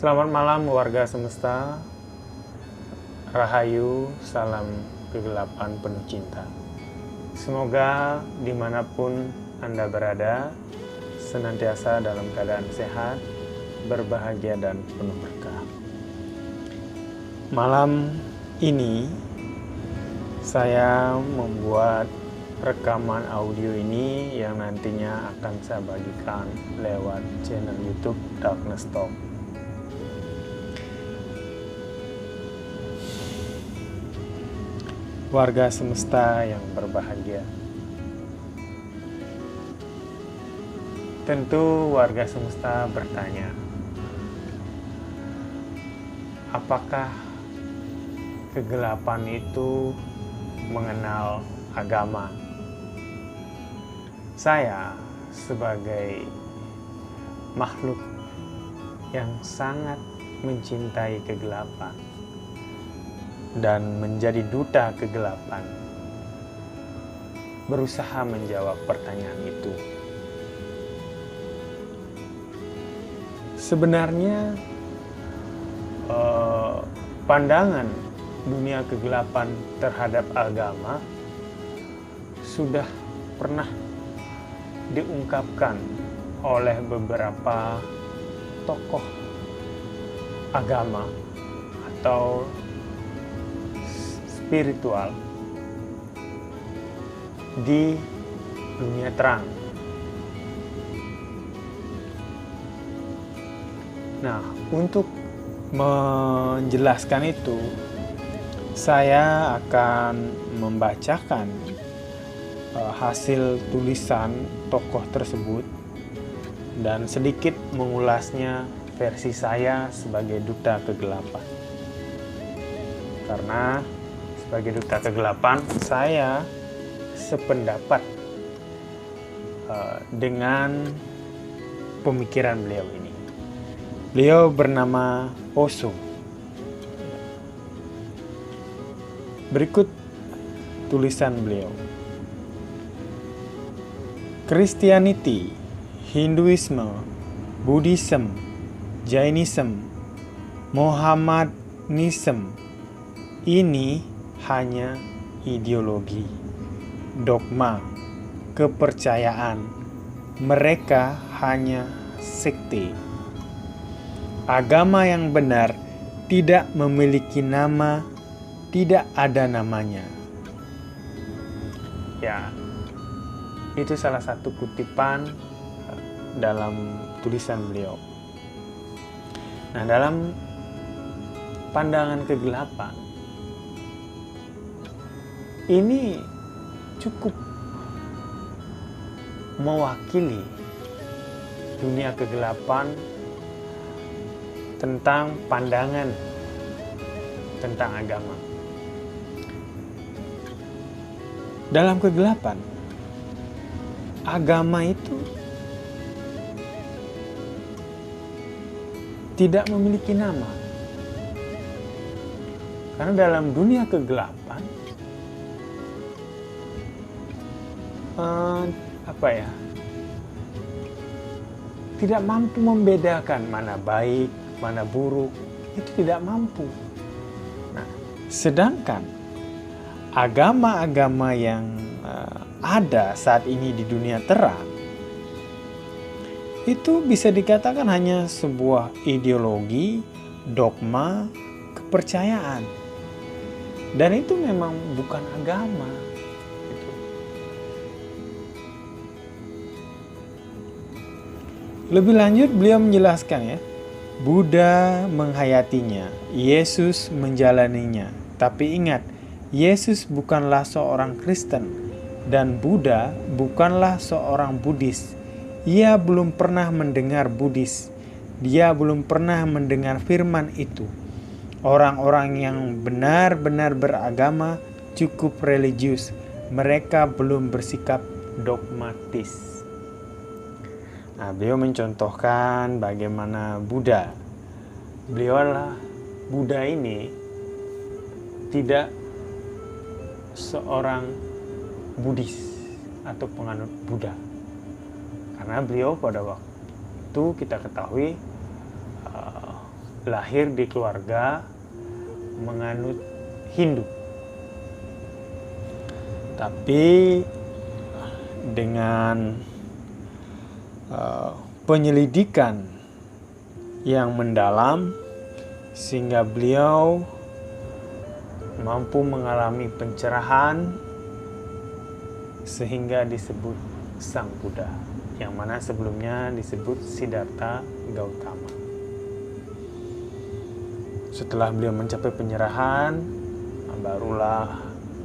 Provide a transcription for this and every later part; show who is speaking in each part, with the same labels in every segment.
Speaker 1: Selamat malam warga semesta, rahayu, salam kegelapan penuh cinta. Semoga dimanapun Anda berada, senantiasa dalam keadaan sehat, berbahagia dan penuh berkah. Malam ini saya membuat rekaman audio ini yang nantinya akan saya bagikan lewat channel YouTube Darkness Talk. Warga semesta yang berbahagia, tentu warga semesta bertanya, apakah kegelapan itu mengenal agama? Saya sebagai makhluk yang sangat mencintai kegelapan dan menjadi duta kegelapan, berusaha menjawab pertanyaan itu. Sebenarnya pandangan dunia kegelapan terhadap agama sudah pernah diungkapkan oleh beberapa tokoh agama atau spiritual di dunia terang. Nah, untuk menjelaskan itu, saya akan membacakan hasil tulisan tokoh tersebut dan sedikit mengulasnya versi saya sebagai duta kegelapan. Karena sebagai duta kegelapan, saya sependapat dengan pemikiran beliau ini. Beliau bernama Osho. Berikut tulisan beliau. Christianity, Hinduism, Buddhism, Jainism, Mohammedanism ini hanya ideologi, dogma, kepercayaan. Mereka hanya sekte. Agama yang benar tidak memiliki nama, tidak ada namanya. Ya, itu salah satu kutipan dalam tulisan beliau. Nah, dalam pandangan kegelapan, ini cukup mewakili dunia kegelapan tentang pandangan tentang agama. Dalam kegelapan, agama itu tidak memiliki nama. Karena dalam dunia kegelapan, tidak mampu membedakan mana baik, mana buruk, itu tidak mampu. Nah, sedangkan agama-agama yang ada saat ini di dunia terang, itu bisa dikatakan hanya sebuah ideologi, dogma, kepercayaan. Dan itu memang bukan agama. Lebih lanjut beliau menjelaskan ya, Buddha menghayatinya, Yesus menjalaninya. Tapi ingat, Yesus bukanlah seorang Kristen dan Buddha bukanlah seorang Buddhis. Ia belum pernah mendengar Buddhis. Dia belum pernah mendengar firman itu. Orang-orang yang benar-benar beragama cukup religius. Mereka belum bersikap dogmatis. Nah, beliau mencontohkan bagaimana Buddha. Buddha ini tidak seorang Buddhis atau penganut Buddha. Karena beliau pada waktu kita ketahui lahir di keluarga menganut Hindu. Tapi dengan penyelidikan yang mendalam, sehingga beliau mampu mengalami pencerahan sehingga disebut Sang Buddha, yang mana sebelumnya disebut Siddhartha Gautama. Setelah beliau mencapai penyerahan, barulah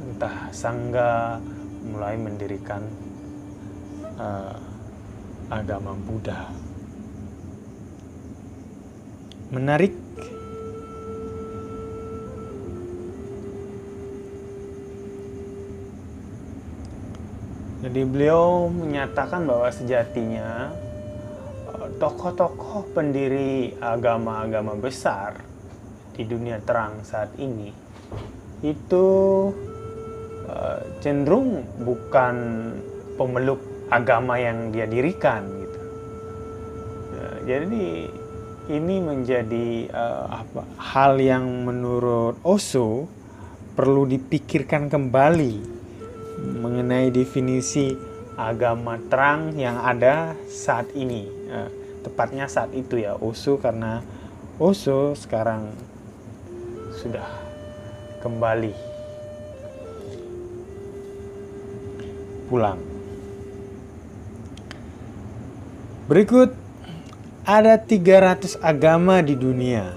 Speaker 1: entah Sangha mulai mendirikan agama Buddha. Menarik. Jadi beliau menyatakan bahwa sejatinya tokoh-tokoh pendiri agama-agama besar di dunia terang saat ini itu cenderung bukan pemeluk agama yang dia dirikan gitu. Jadi ini menjadi hal yang menurut Osho perlu dipikirkan kembali mengenai definisi agama terang yang ada saat ini. Tepatnya saat itu ya, Osho, karena Osho sekarang sudah kembali pulang. Berikut ada 300 agama di dunia.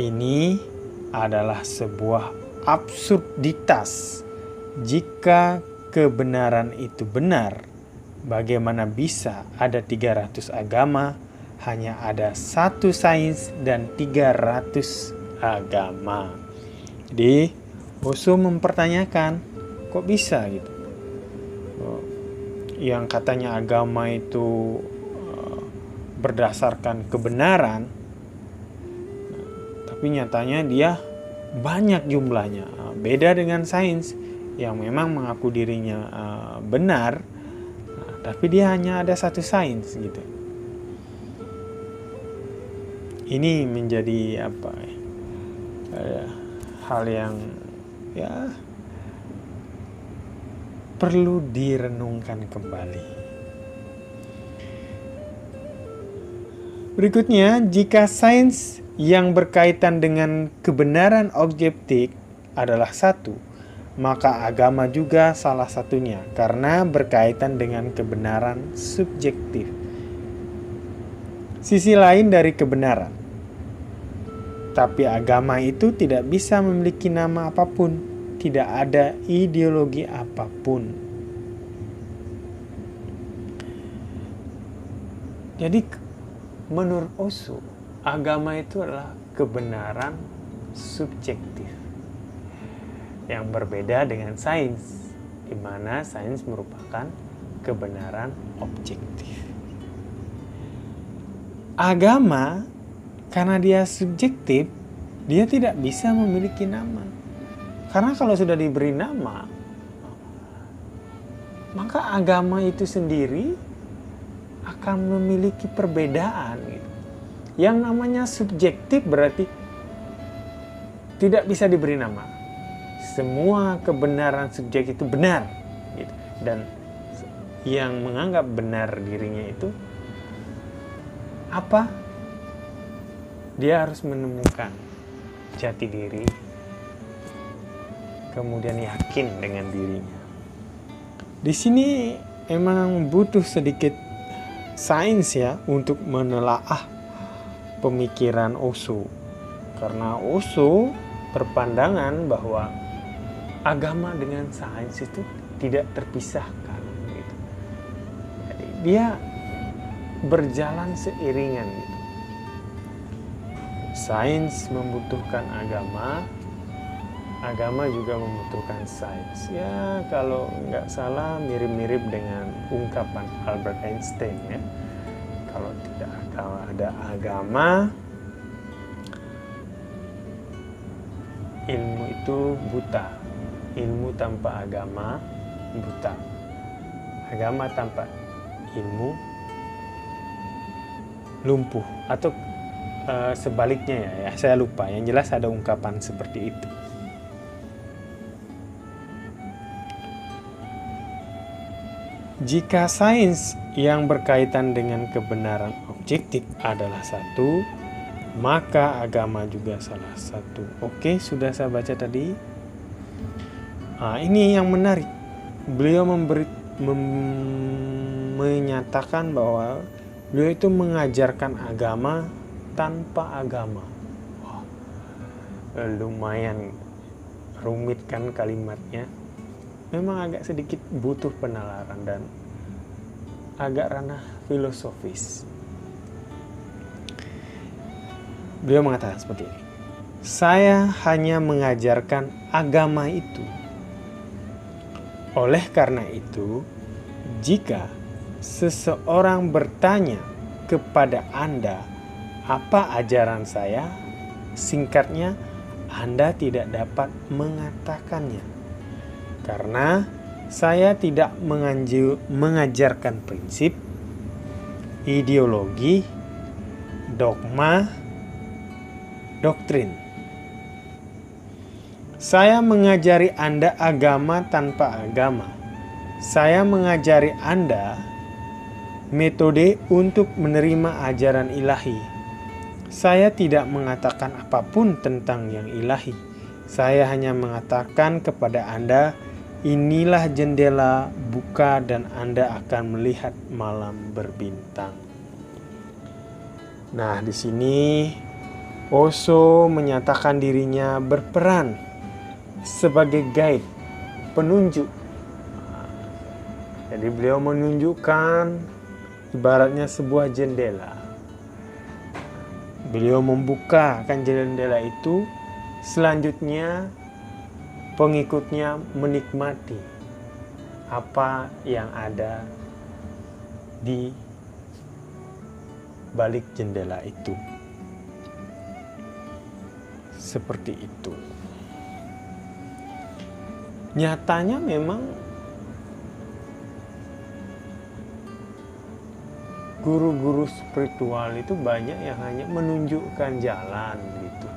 Speaker 1: Ini adalah sebuah absurditas. Jika kebenaran itu benar, bagaimana bisa ada 300 agama, hanya ada satu sains dan 300 agama? Jadi Osho mempertanyakan, kok bisa gitu? Yang katanya agama itu berdasarkan kebenaran, tapi nyatanya dia banyak jumlahnya. Beda dengan sains yang memang mengaku dirinya benar, tapi dia hanya ada satu sains gitu. Ini menjadi hal yang ya perlu direnungkan kembali. Berikutnya, jika sains yang berkaitan dengan kebenaran objektif adalah satu, maka agama juga salah satunya karena berkaitan dengan kebenaran subjektif. Sisi lain dari kebenaran. Tapi agama itu tidak bisa memiliki nama apapun, tidak ada ideologi apapun. Jadi menurut Osho, agama itu adalah kebenaran subjektif yang berbeda dengan sains, di mana sains merupakan kebenaran objektif. Agama, karena dia subjektif, dia tidak bisa memiliki nama. Karena kalau sudah diberi nama, maka agama itu sendiri akan memiliki perbedaan gitu. Yang namanya subjektif berarti tidak bisa diberi nama. Semua kebenaran subjek itu benar gitu. Dan yang menganggap benar dirinya itu apa? Dia harus menemukan jati diri, kemudian yakin dengan dirinya. Di sini emang butuh sedikit sains ya untuk menelaah pemikiran Osho. Karena Osho berpandangan bahwa agama dengan sains itu tidak terpisahkan gitu. Jadi dia berjalan seiringan gitu. Sains membutuhkan agama, agama juga membutuhkan sains. Ya kalau nggak salah mirip-mirip dengan ungkapan Albert Einstein ya. Kalau tidak ada agama, ilmu itu buta. Ilmu tanpa agama buta. Agama tanpa ilmu lumpuh. Atau sebaliknya ya, saya lupa. Yang jelas ada ungkapan seperti itu. Jika sains yang berkaitan dengan kebenaran objektif adalah satu, maka agama juga salah satu. Oke, sudah saya baca tadi. Ini yang menarik. Beliau menyatakan bahwa beliau itu mengajarkan agama tanpa agama. Lumayan rumit kan kalimatnya. Memang agak sedikit butuh penalaran dan agak ranah filosofis. Beliau mengatakan seperti ini. Saya hanya mengajarkan agama itu. Oleh karena itu, jika seseorang bertanya kepada Anda, apa ajaran saya? Singkatnya, Anda tidak dapat mengatakannya. Karena saya tidak mengajarkan prinsip, ideologi, dogma, doktrin. Saya mengajari Anda agama tanpa agama. Saya mengajari Anda metode untuk menerima ajaran ilahi. Saya tidak mengatakan apapun tentang yang ilahi. Saya hanya mengatakan kepada Anda, inilah jendela, buka dan Anda akan melihat malam berbintang. Nah, di sini Osho menyatakan dirinya berperan sebagai guide, penunjuk. Jadi beliau menunjukkan ibaratnya sebuah jendela. Beliau membukakan jendela itu, selanjutnya pengikutnya menikmati apa yang ada di balik jendela itu. Seperti itu. Nyatanya memang guru-guru spiritual itu banyak yang hanya menunjukkan jalan gitu.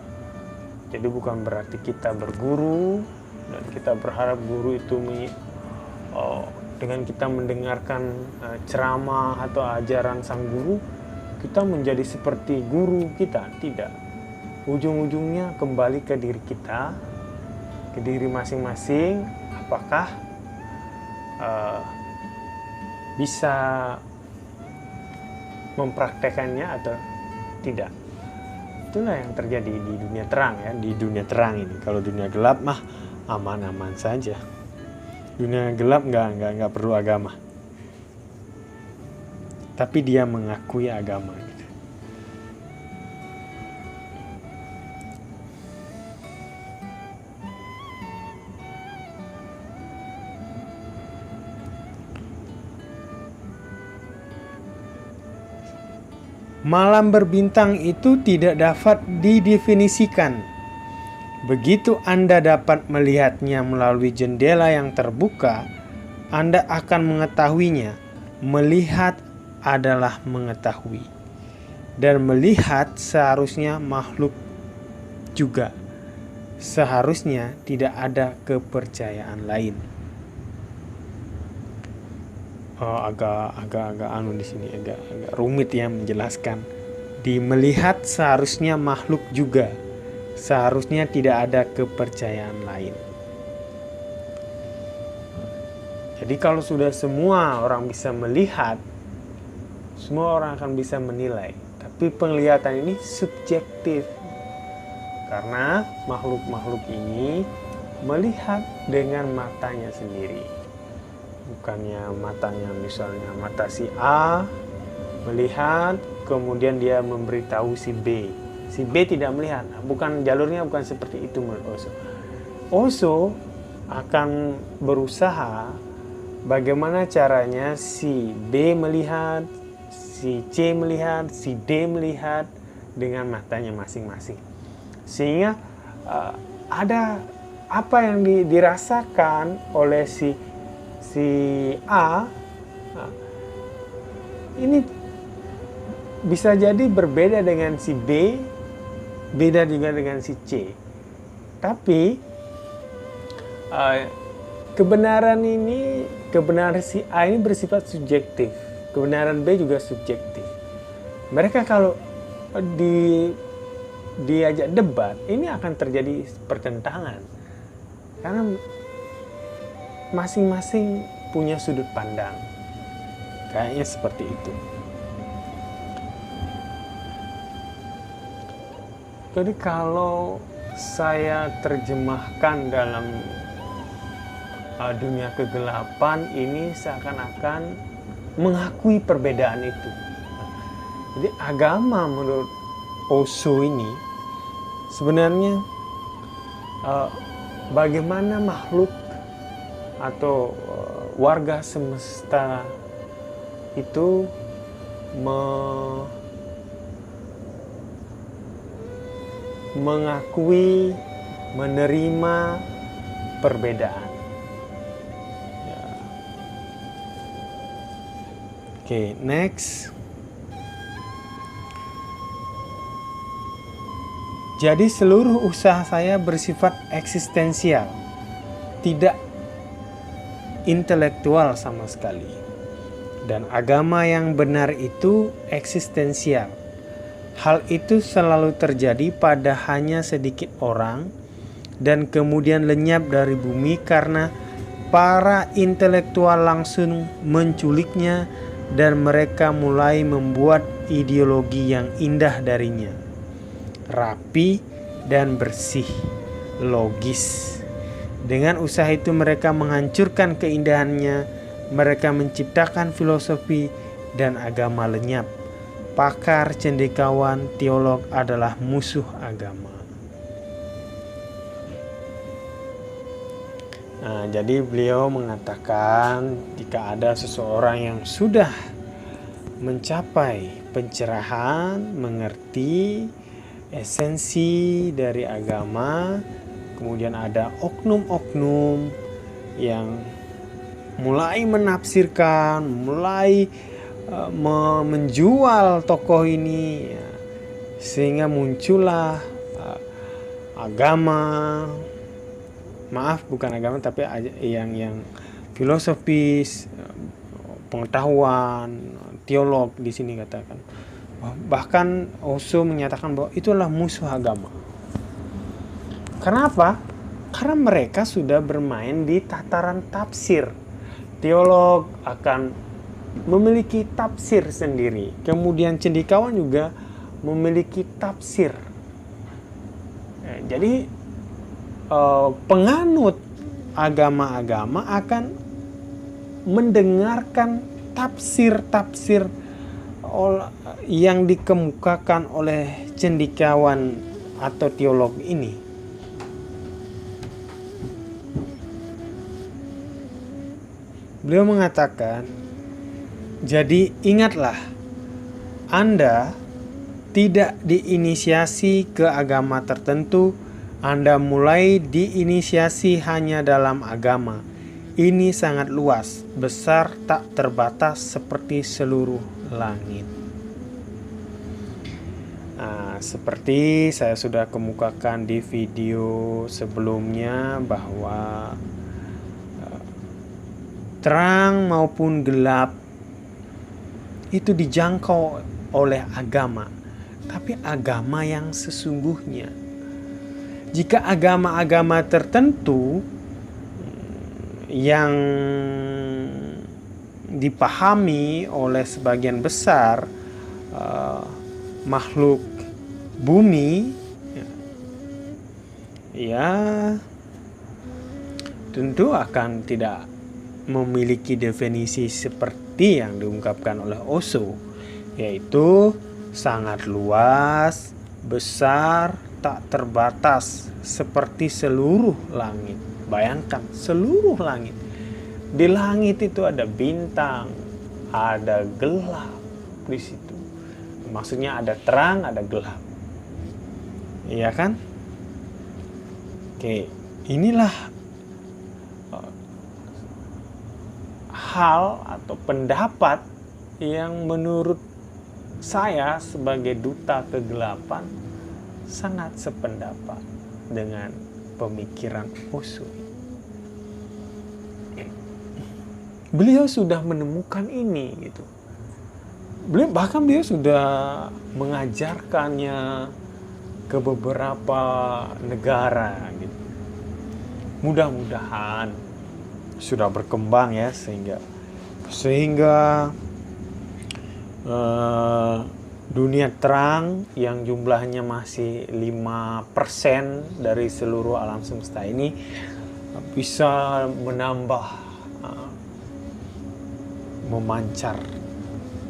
Speaker 1: Jadi bukan berarti kita berguru dan kita berharap guru itu dengan kita mendengarkan ceramah atau ajaran sang guru, kita menjadi seperti guru kita. Tidak. Ujung-ujungnya kembali ke diri kita, ke diri masing-masing. Apakah bisa mempraktekannya atau tidak? Itulah yang terjadi di dunia terang ya, di dunia terang ini. Kalau dunia gelap mah aman-aman saja. Dunia gelap nggak perlu agama. Tapi dia mengakui agama gitu. Malam berbintang itu tidak dapat didefinisikan. Begitu Anda dapat melihatnya melalui jendela yang terbuka, Anda akan mengetahuinya. Melihat adalah mengetahui. Dan melihat seharusnya makhluk juga. Seharusnya tidak ada kepercayaan lain. Agak anu di sini agak rumit ya menjelaskan. Di melihat seharusnya makhluk juga. Seharusnya tidak ada kepercayaan lain. Jadi kalau sudah semua orang bisa melihat, semua orang akan bisa menilai. Tapi penglihatan ini subjektif. Karena makhluk-makhluk ini melihat dengan matanya sendiri. Bukannya matanya misalnya mata si A melihat, kemudian dia memberitahu si B. Si B tidak melihat. Bukan jalurnya bukan seperti itu menurut Osho. Osho akan berusaha bagaimana caranya si B melihat, si C melihat, si D melihat dengan matanya masing-masing. Sehingga ada apa yang dirasakan oleh si A, ini bisa jadi berbeda dengan si B, beda juga dengan si C. Tapi kebenaran si A ini bersifat subjektif, kebenaran B juga subjektif. Mereka kalau diajak debat, ini akan terjadi pertentangan karena masing-masing punya sudut pandang. Kayaknya seperti itu. Jadi kalau saya terjemahkan dalam dunia kegelapan ini seakan-akan mengakui perbedaan itu. Jadi agama menurut Osho ini sebenarnya bagaimana makhluk atau warga semesta itu mengakui, menerima perbedaan. Ya. Oke, next. Jadi seluruh usaha saya bersifat eksistensial, tidak intelektual sama sekali. Dan agama yang benar itu eksistensial. Hal itu selalu terjadi pada hanya sedikit orang dan kemudian lenyap dari bumi karena para intelektual langsung menculiknya dan mereka mulai membuat ideologi yang indah darinya. Rapi dan bersih, logis. Dengan usaha itu mereka menghancurkan keindahannya, mereka menciptakan filosofi dan agama lenyap. Pakar, cendekiawan, teolog adalah musuh agama. Nah, jadi beliau mengatakan jika ada seseorang yang sudah mencapai pencerahan, mengerti esensi dari agama, kemudian ada oknum-oknum yang mulai menafsirkan, mulai menjual tokoh ini, ya, sehingga muncullah bukan agama tapi yang filosofis, pengetahuan, teolog di sini katakan. Bahkan Osho menyatakan bahwa itulah musuh agama. Kenapa? Karena mereka sudah bermain di tataran tafsir. Teolog akan memiliki tafsir sendiri. Kemudian cendekiawan juga memiliki tafsir. Jadi penganut agama-agama akan mendengarkan tafsir-tafsir yang dikemukakan oleh cendekiawan atau teolog ini. Beliau mengatakan, jadi ingatlah, Anda tidak diinisiasi ke agama tertentu, Anda mulai diinisiasi hanya dalam agama. Ini sangat luas, besar, tak terbatas seperti seluruh langit. Nah, seperti saya sudah kemukakan di video sebelumnya bahwa terang maupun gelap itu dijangkau oleh agama, tapi agama yang sesungguhnya. Jika agama-agama tertentu yang dipahami oleh sebagian besar makhluk bumi, ya tentu akan tidak memiliki definisi seperti yang diungkapkan oleh Osho, yaitu sangat luas, besar, tak terbatas seperti seluruh langit. Bayangkan seluruh langit. Di langit itu ada bintang, ada gelap di situ. Maksudnya ada terang, ada gelap. Iya kan? Oke, inilah hal atau pendapat yang menurut saya sebagai duta kegelapan sangat sependapat dengan pemikiran Osho. Beliau sudah menemukan ini gitu. Beliau sudah mengajarkannya ke beberapa negara gitu. Mudah-mudahan sudah berkembang ya sehingga dunia terang yang jumlahnya masih 5% dari seluruh alam semesta ini bisa menambah, memancar,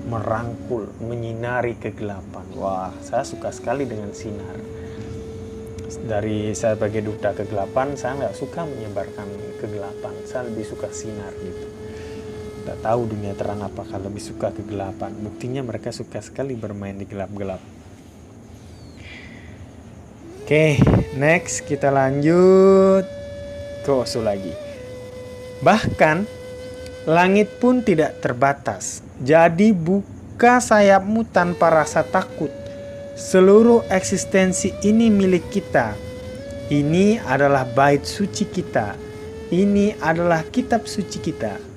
Speaker 1: merangkul, menyinari kegelapan. Wah, saya suka sekali dengan sinar. Dari saya sebagai duta kegelapan, saya nggak suka menyebarkan kegelapan. Saya lebih suka sinar gitu. Nggak tahu dunia terang apakah lebih suka kegelapan. Buktinya mereka suka sekali bermain di gelap-gelap. Oke, next kita lanjut ke Osho lagi. Bahkan langit pun tidak terbatas. Jadi buka sayapmu tanpa rasa takut. Seluruh eksistensi ini milik kita. Ini adalah bait suci kita. Ini adalah kitab suci kita.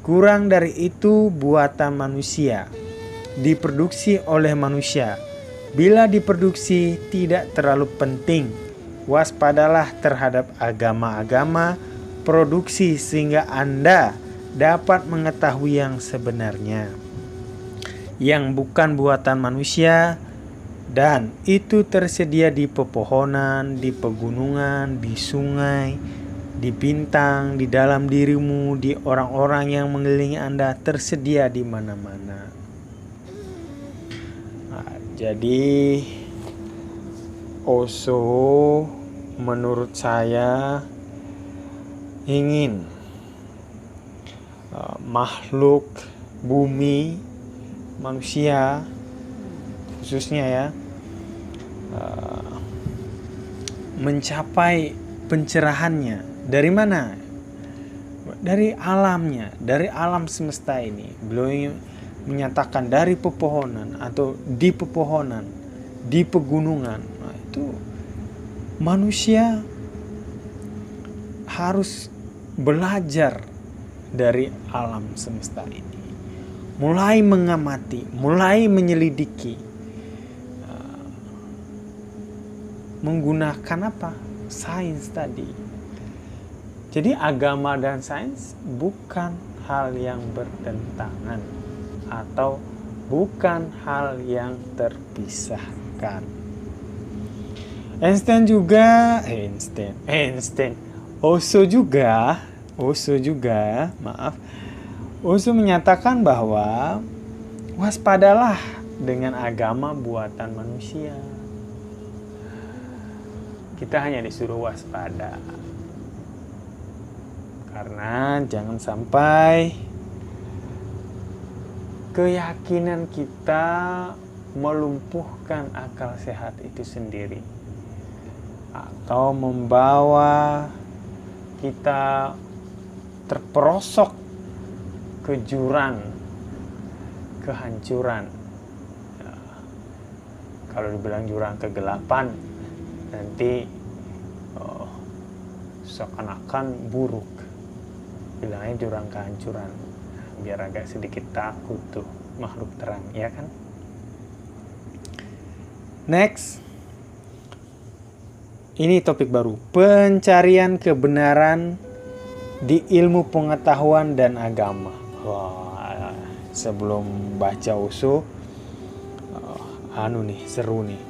Speaker 1: Kurang dari itu buatan manusia. Diproduksi oleh manusia. Bila diproduksi tidak terlalu penting. Waspadalah terhadap agama-agama produksi sehingga Anda dapat mengetahui yang sebenarnya, yang bukan buatan manusia, dan itu tersedia di pepohonan, di pegunungan, di sungai, di bintang, di dalam dirimu, di orang-orang yang mengelilingi Anda, tersedia di mana-mana. Nah, jadi Osho menurut saya ingin makhluk bumi, manusia khususnya ya, mencapai pencerahannya. Dari mana? Dari alamnya, dari alam semesta ini. Beliau menyatakan dari pepohonan atau di pepohonan, di pegunungan. Nah, itu manusia harus belajar dari alam semesta ini, mulai mengamati, mulai menyelidiki, menggunakan apa? Sains tadi. Jadi agama dan sains bukan hal yang bertentangan atau bukan hal yang terpisahkan. Osho menyatakan bahwa waspadalah dengan agama buatan manusia. Kita hanya disuruh waspada. Karena jangan sampai keyakinan kita melumpuhkan akal sehat itu sendiri, atau membawa kita terperosok ke jurang kehancuran. Kalau dibilang jurang kegelapan, nanti seakan-akan buruk. Bilangnya jurang kehancuran, biar agak sedikit takut tuh makhluk terang, ya kan? Next, ini topik baru, pencarian kebenaran di ilmu pengetahuan dan agama. Wah, sebelum baca Osho, seru nih.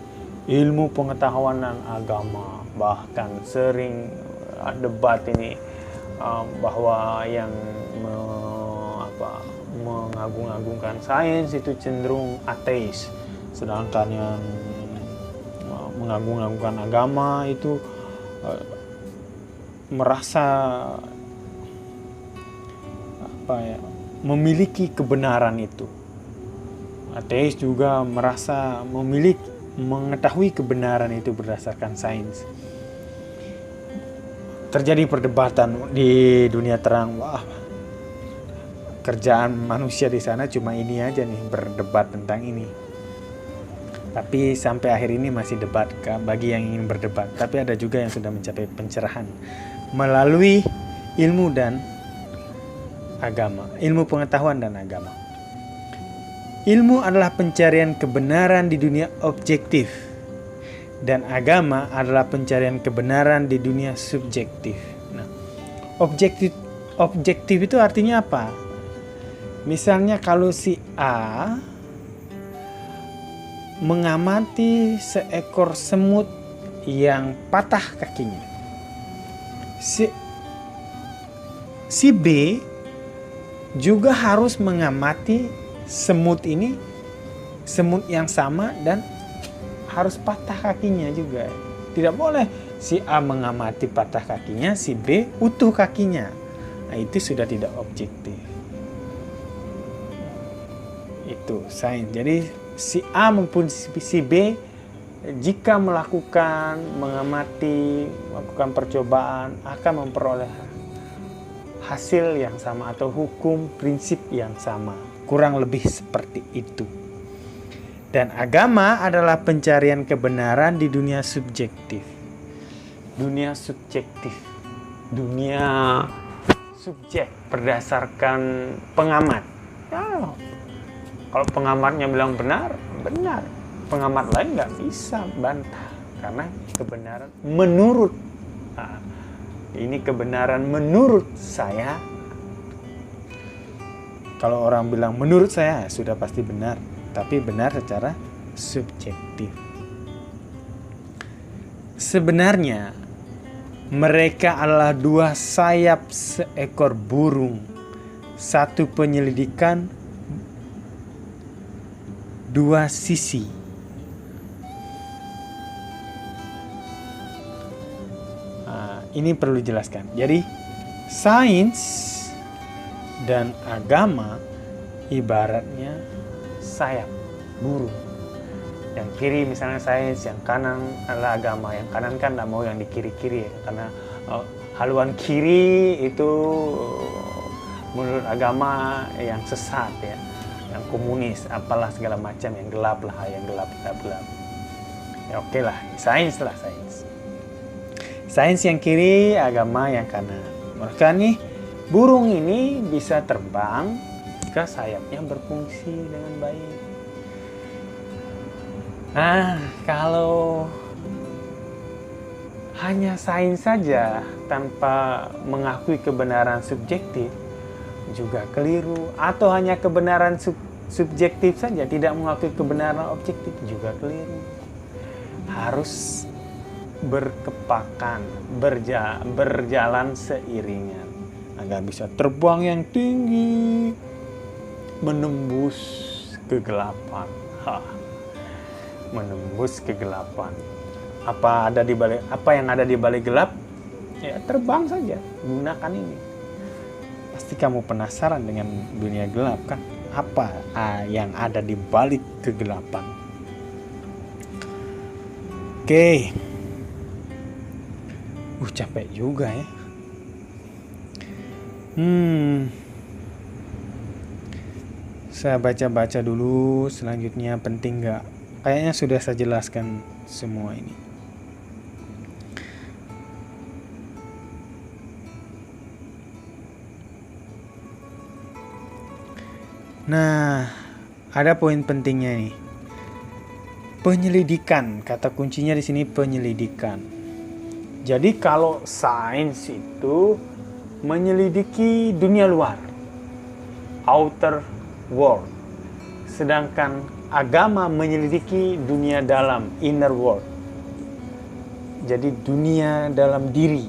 Speaker 1: Ilmu pengetahuan dan agama, bahkan sering debat ini bahwa yang mengagung-agungkan sains itu cenderung ateis, sedangkan yang mengagung-agungkan agama itu merasa memiliki kebenaran itu. Ateis juga merasa mengetahui kebenaran itu berdasarkan sains. Terjadi perdebatan di dunia terang. Wah, kerjaan manusia di sana cuma ini aja nih, berdebat tentang ini. Tapi sampai akhir ini masih debat bagi yang ingin berdebat. Tapi ada juga yang sudah mencapai pencerahan melalui ilmu dan agama, ilmu pengetahuan dan agama. Ilmu adalah pencarian kebenaran di dunia objektif, dan agama adalah pencarian kebenaran di dunia subjektif. Nah, objektif itu artinya apa? Misalnya kalau si A mengamati seekor semut yang patah kakinya, si B juga harus mengamati semut yang sama dan harus patah kakinya juga. Tidak boleh si A mengamati patah kakinya, si B utuh kakinya. Nah, itu sudah tidak objektif. Itu sains. Jadi si A maupun si B jika melakukan percobaan akan memperoleh hasil yang sama atau hukum prinsip yang sama, kurang lebih seperti itu. Dan agama adalah pencarian kebenaran di dunia subjektif, dunia subjek berdasarkan pengamat. Kalau pengamatnya bilang benar. Pengamat lain nggak bisa bantah karena kebenaran menurut. Ini kebenaran menurut saya. Kalau orang bilang menurut saya sudah pasti benar, tapi benar secara subjektif. Sebenarnya mereka adalah dua sayap seekor burung, satu penyelidikan, dua sisi. Ini perlu dijelaskan. Jadi sains dan agama ibaratnya sayap burung. Yang kiri misalnya sains, yang kanan adalah agama. Yang kanan kan tidak mau yang di kiri-kiri ya, karena haluan kiri itu menurut agama yang sesat ya, yang komunis, apalah segala macam, yang gelap lah, yang gelap. Ya oke lah, sains lah sains. Sains yang kiri, agama yang kanan. Maka nih burung ini bisa terbang jika sayapnya berfungsi dengan baik. Nah, kalau hanya sains saja tanpa mengakui kebenaran subjektif juga keliru, atau hanya kebenaran subjektif saja tidak mengakui kebenaran objektif juga keliru. Harus berkepakan, berjalan seiringan agar bisa terbang yang tinggi, menembus kegelapan. Menembus kegelapan. Apa yang ada di balik gelap? Ya terbang saja, gunakan ini. Pasti kamu penasaran dengan dunia gelap kan? Apa yang ada di balik kegelapan? Oke. Capek juga ya. Saya baca-baca dulu, selanjutnya penting nggak? Kayaknya sudah saya jelaskan semua ini. Nah, ada poin pentingnya nih. Penyelidikan, kata kuncinya di sini penyelidikan. Jadi kalau sains itu menyelidiki dunia luar, outer world, sedangkan agama menyelidiki dunia dalam, inner world. Jadi dunia dalam diri.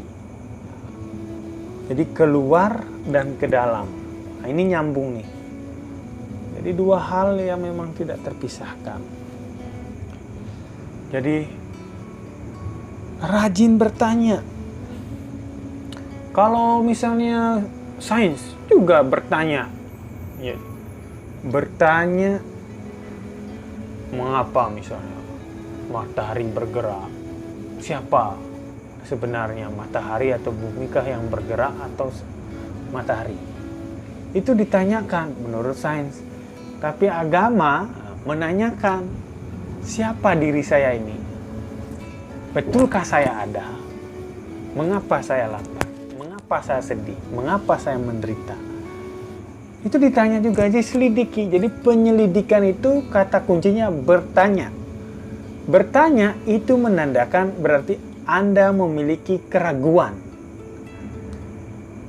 Speaker 1: Jadi keluar dan ke dalam. Nah, ini nyambung nih. Jadi dua hal yang memang tidak terpisahkan. Jadi rajin bertanya. Kalau misalnya sains juga bertanya. Ya, bertanya mengapa misalnya matahari bergerak. Siapa sebenarnya, matahari atau bumikah yang bergerak atau matahari? Itu ditanyakan menurut sains. Tapi agama menanyakan, siapa diri saya ini? Betulkah saya ada? Mengapa saya lapar? Mengapa saya sedih? Mengapa saya menderita? Itu ditanya juga, diselidiki. Jadi penyelidikan itu kata kuncinya bertanya. Bertanya itu menandakan berarti Anda memiliki keraguan.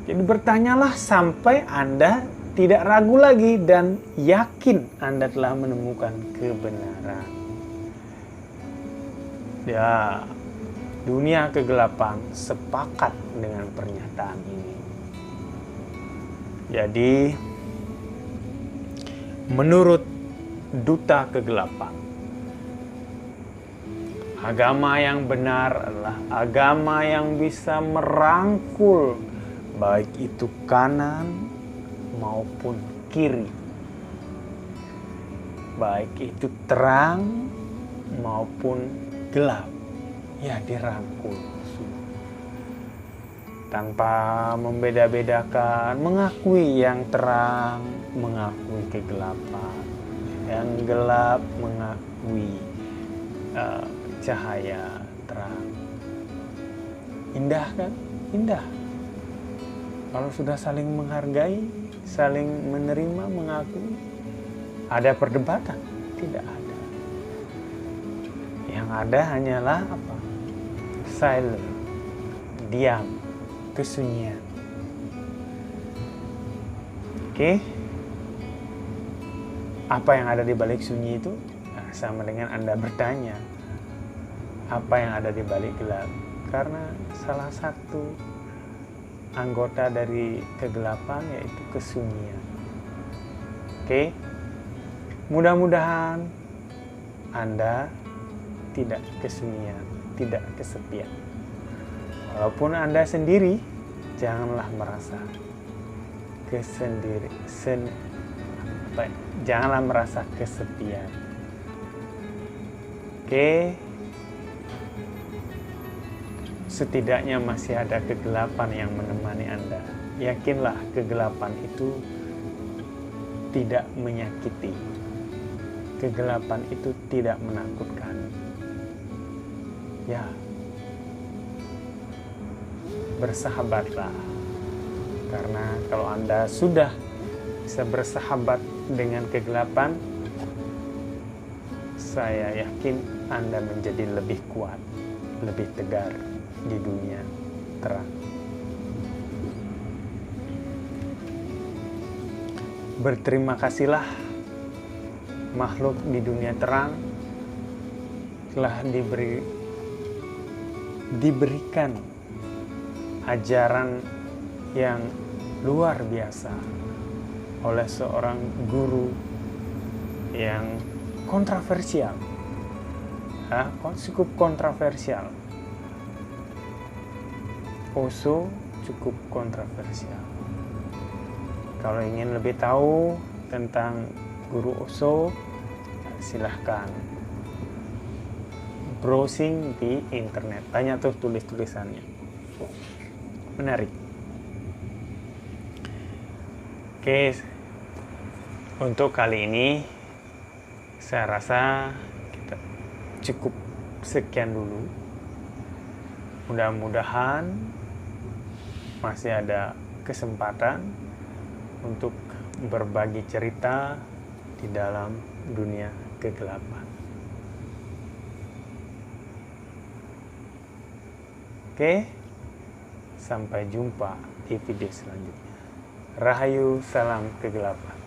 Speaker 1: Jadi bertanyalah sampai Anda tidak ragu lagi dan yakin Anda telah menemukan kebenaran. Ya, dunia kegelapan sepakat dengan pernyataan ini. Jadi, menurut duta kegelapan, agama yang benar adalah agama yang bisa merangkul baik itu kanan maupun kiri, baik itu terang maupun gelap, ya dirangkul tanpa membeda-bedakan, mengakui yang terang, mengakui kegelapan, yang gelap mengakui cahaya terang. Indah kan? Indah. Kalau sudah saling menghargai, saling menerima, mengakui, ada perdebatan? Tidak ada. Yang ada hanyalah apa? Silent, diam, kesunyian. Oke? Apa yang ada di balik sunyi itu? Nah, sama dengan Anda bertanya, apa yang ada di balik gelap? Karena salah satu anggota dari kegelapan yaitu kesunyian. Oke? Mudah-mudahan Anda tidak kesunyian, tidak kesepian. Walaupun Anda sendiri, janganlah merasa janganlah merasa kesepian. Oke? Setidaknya masih ada kegelapan yang menemani Anda. Yakinlah kegelapan itu tidak menyakiti. Kegelapan itu tidak menakutkan. Ya, bersahabatlah. Karena kalau Anda sudah bisa bersahabat dengan kegelapan, saya yakin Anda menjadi lebih kuat, lebih tegar di dunia terang. Berterima kasihlah makhluk di dunia terang telah diberikan ajaran yang luar biasa oleh seorang guru yang kontroversial, cukup kontroversial. Osho cukup kontroversial. Kalau ingin lebih tahu tentang guru Osho, silahkan browsing di internet. Banyak tuh tulis-tulisannya. Menarik. Oke, untuk kali ini saya rasa kita cukup sekian dulu. Mudah-mudahan masih ada kesempatan untuk berbagi cerita di dalam dunia kegelapan. Oke, sampai jumpa di video selanjutnya. Rahayu, salam kegelapan.